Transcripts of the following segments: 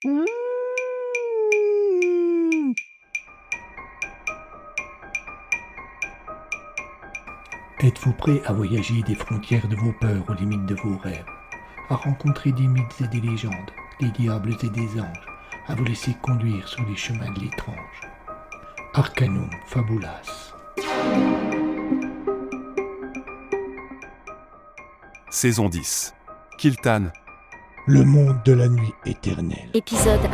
Mmh. Êtes-vous prêt à voyager des frontières de vos peurs aux limites de vos rêves, à rencontrer des mythes et des légendes, des diables et des anges, à vous laisser conduire sur les chemins de l'étrange? Arcanum Fabulas. Saison 10. Kiltan. Le monde de la nuit éternelle. Épisode 1.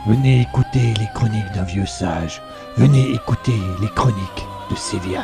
Venez écouter les chroniques d'un vieux sage. Venez écouter les chroniques de Séviane.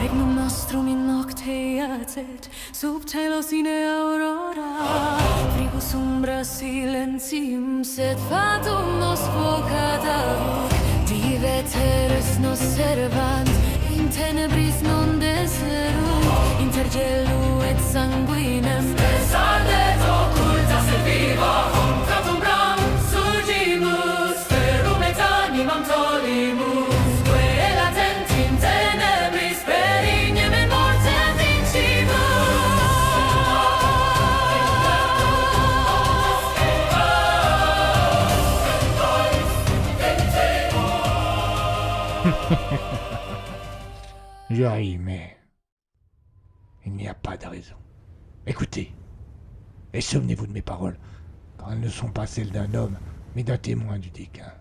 Regnum nostrum in nocte iacet, sub cielo sine aurora. Fribus umbra silentium, sed fatum nos vocat ad hoc. Dive teres nos servant, in tenebris non deserunt, inter gelu et sanguinem. Saldet occultas et viva, contra umbram surgimus, ferum et animam tolimus. Je ris, mais il n'y a pas de raison. Écoutez, et souvenez-vous de mes paroles, car elles ne sont pas celles d'un homme, mais d'un témoin du déclin.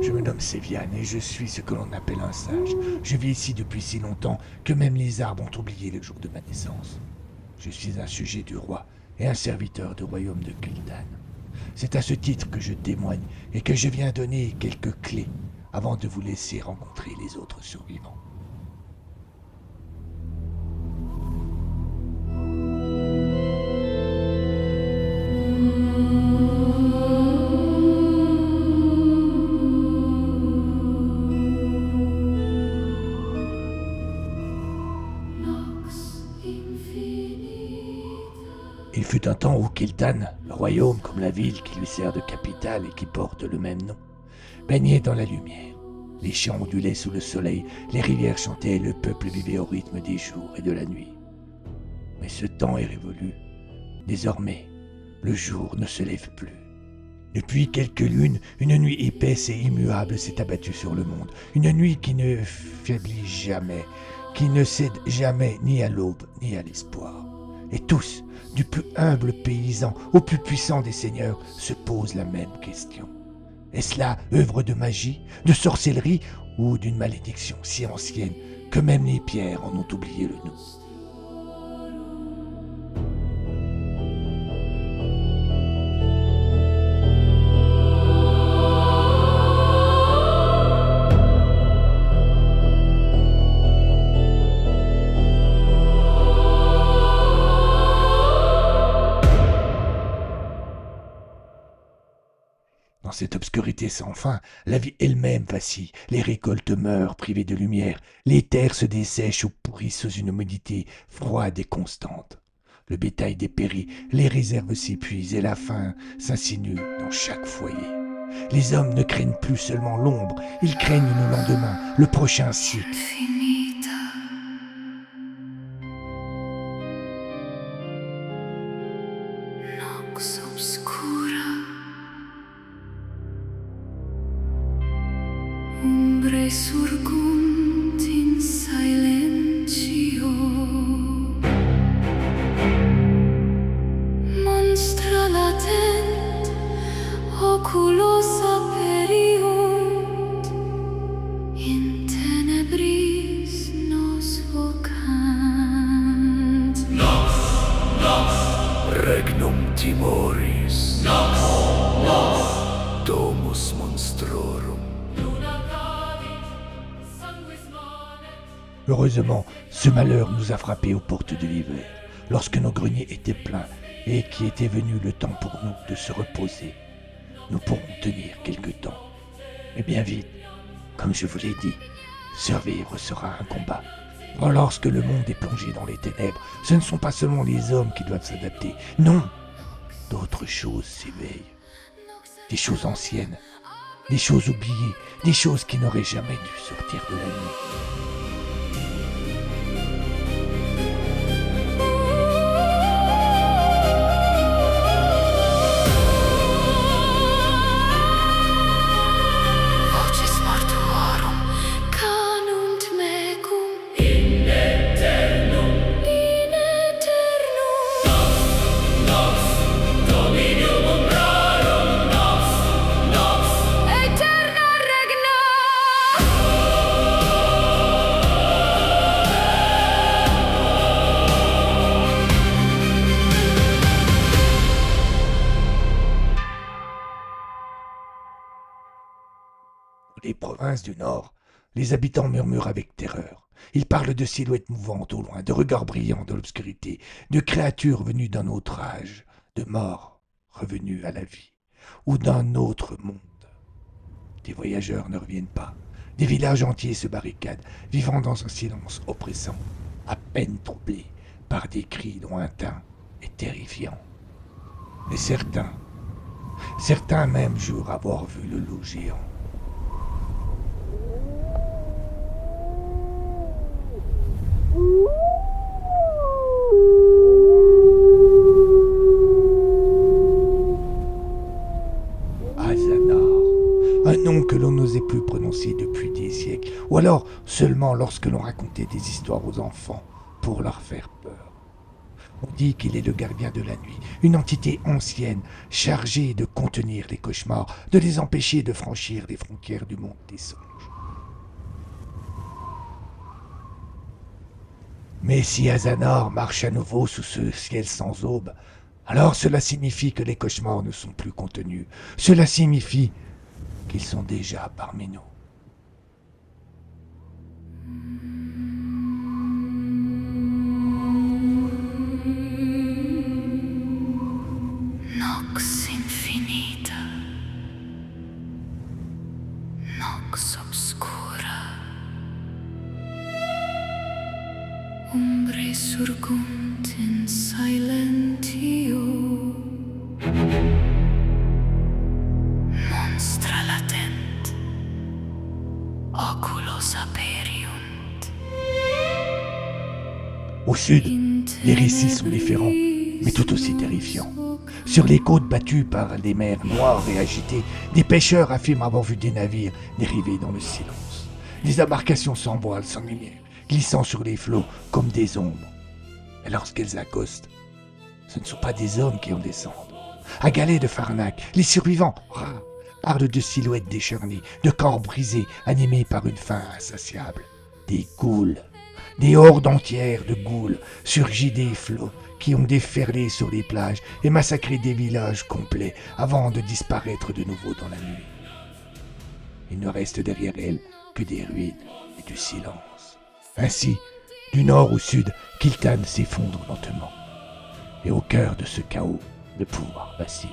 Je me nomme Séviane et je suis ce que l'on appelle un sage. Je vis ici depuis si longtemps que même les arbres ont oublié le jour de ma naissance. Je suis un sujet du roi et un serviteur du royaume de Kiltan. C'est à ce titre que je témoigne et que je viens donner quelques clés avant de vous laisser rencontrer les autres survivants. Il fut un temps où Kiltan, le royaume comme la ville qui lui sert de capitale et qui porte le même nom, baignait dans la lumière. Les champs ondulaient sous le soleil, les rivières chantaient et le peuple vivait au rythme des jours et de la nuit. Mais ce temps est révolu. Désormais, le jour ne se lève plus. Depuis quelques lunes, une nuit épaisse et immuable s'est abattue sur le monde. Une nuit qui ne faiblit jamais, qui ne cède jamais ni à l'aube ni à l'espoir. Et tous, du plus humble paysan au plus puissant des seigneurs, se posent la même question. Est-ce là œuvre de magie, de sorcellerie ou d'une malédiction si ancienne que même les pierres en ont oublié le nom? Dans cette obscurité sans fin, la vie elle-même vacille, les récoltes meurent privées de lumière, les terres se dessèchent ou pourrissent sous une humidité froide et constante. Le bétail dépérit, les réserves s'épuisent et la faim s'insinue dans chaque foyer. Les hommes ne craignent plus seulement l'ombre, ils craignent le lendemain, le prochain cycle. Nox obscura, umbre surgunt in silentio, monstra latent oculos aperiunt, in tenebris nos vocant. Regnum timoris, domus monstrorum. Heureusement, ce malheur nous a frappés aux portes de l'hiver, lorsque nos greniers étaient pleins et qu'il était venu le temps pour nous de se reposer. Nous pourrons tenir quelque temps. Mais bien vite, comme je vous l'ai dit, survivre sera un combat. Or, lorsque le monde est plongé dans les ténèbres, ce ne sont pas seulement les hommes qui doivent s'adapter. Non, d'autres choses s'éveillent. Des choses anciennes, des choses oubliées, des choses qui n'auraient jamais dû sortir de la nuit. Voces mortuorum canunt mecum in aeternum Dominium umbrarum Aeterna regna. Les provinces du Nord, les habitants murmurent avec terreur. Ils parlent de silhouettes mouvantes au loin, de regards brillants dans l'obscurité, de créatures venues d'un autre âge, de morts revenus à la vie, ou d'un autre monde. Des voyageurs ne reviennent pas. Des villages entiers se barricadent, vivant dans un silence oppressant, à peine troublé par des cris lointains et terrifiants. Mais certains même jurent avoir vu le loup géant. Azanar, un nom que l'on n'osait plus prononcer depuis des siècles, ou alors seulement lorsque l'on racontait des histoires aux enfants pour leur faire peur. On dit qu'il est le gardien de la nuit, une entité ancienne, chargée de contenir les cauchemars, de les empêcher de franchir les frontières du monde des songes. Mais si Azanar marche à nouveau sous ce ciel sans aube, alors cela signifie que les cauchemars ne sont plus contenus. Cela signifie qu'ils sont déjà parmi nous. Nox infinita, nox obscura, umbre surgunt in silentio, monstra latent, oculos aperiunt. Au sud, les récits sont différents, mais tout aussi terrifiants. Sur les côtes battues par des mers noires et agitées, des pêcheurs affirment avoir vu des navires dériver dans le silence. Des embarcations sans voile, sans lumière, glissant sur les flots comme des ombres. Et lorsqu'elles accostent, ce ne sont pas des hommes qui en descendent. À galets de Pharnac, les survivants, rares, parlent de silhouettes décharnées, de corps brisés, animés par une faim insatiable. Des ghouls, des hordes entières de ghouls, surgis des flots, qui ont déferlé sur les plages et massacré des villages complets avant de disparaître de nouveau dans la nuit. Il ne reste derrière elles que des ruines et du silence. Ainsi, du nord au sud, Kiltan s'effondre lentement. Et au cœur de ce chaos, le pouvoir vacille.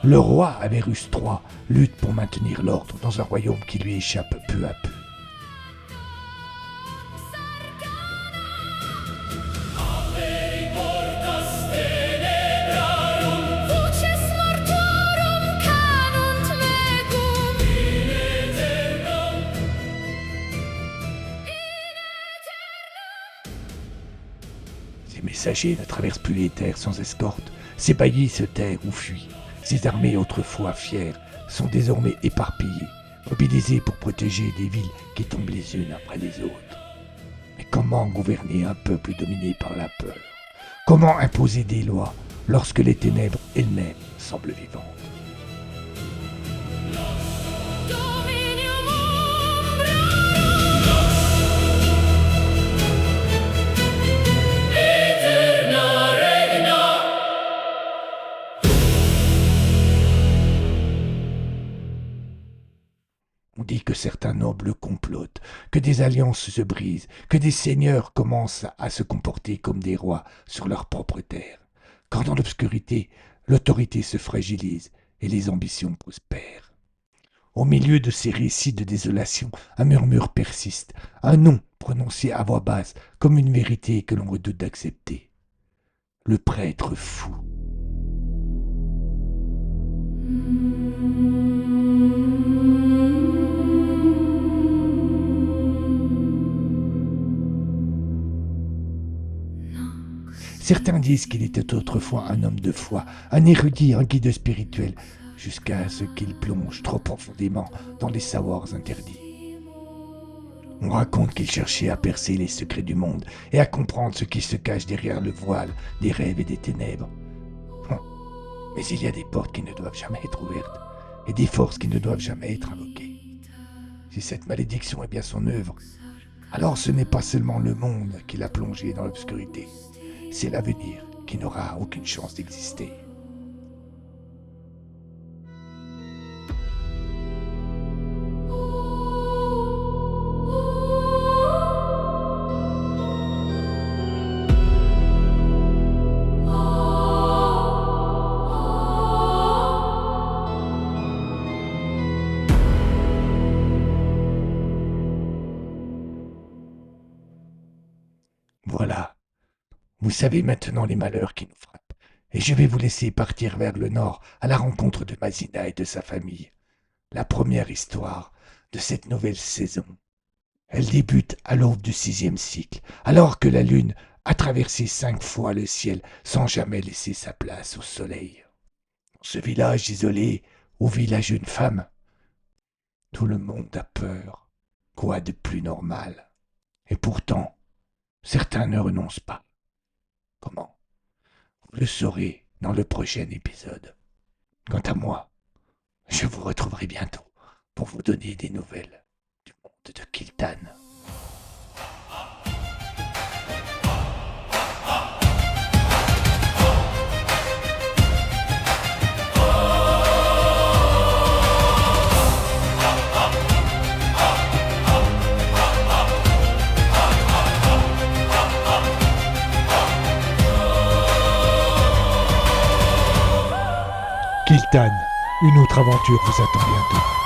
Le roi Averus III lutte pour maintenir l'ordre dans un royaume qui lui échappe peu à peu. Voces mortuorum canunt mecum in Ces messagers ne traversent plus les terres sans escorte. Ces baillis se terrent ou fuient. Ces armées autrefois fières sont désormais éparpillées, mobilisées pour protéger des villes qui tombent les unes après les autres. Mais comment gouverner un peuple dominé par la peur? Comment imposer des lois lorsque les ténèbres elles-mêmes semblent vivantes? Dominium Aeterna regna. On dit que certains nobles complotent, que des alliances se brisent, que des seigneurs commencent à se comporter comme des rois sur leur propre terre. Quand dans l'obscurité, l'autorité se fragilise et les ambitions prospèrent. Au milieu de ces récits de désolation, un murmure persiste, un nom prononcé à voix basse, comme une vérité que l'on redoute d'accepter. Le prêtre fou. Certains disent qu'il était autrefois un homme de foi, un érudit, un guide spirituel, jusqu'à ce qu'il plonge trop profondément dans les savoirs interdits. On raconte qu'il cherchait à percer les secrets du monde et à comprendre ce qui se cache derrière le voile des rêves et des ténèbres. Mais il y a des portes qui ne doivent jamais être ouvertes et des forces qui ne doivent jamais être invoquées. Si cette malédiction est bien son œuvre, alors ce n'est pas seulement le monde qui l'a plongé dans l'obscurité, c'est l'avenir qui n'aura aucune chance d'exister. Voilà, vous savez maintenant les malheurs qui nous frappent, et je vais vous laisser partir vers le nord à la rencontre de Mazina et de sa famille. La première histoire de cette nouvelle saison. Elle débute à l'aube du 6e cycle, alors que la lune a traversé 5 fois le ciel sans jamais laisser sa place au soleil. Dans ce village isolé où vit la jeune femme, tout le monde a peur. Quoi de plus normal? Et pourtant, certains ne renoncent pas. Comment? Vous le saurez dans le prochain épisode. Quant à moi, je vous retrouverai bientôt pour vous donner des nouvelles du monde de Kiltan. Kiltan, une autre aventure vous attend bientôt.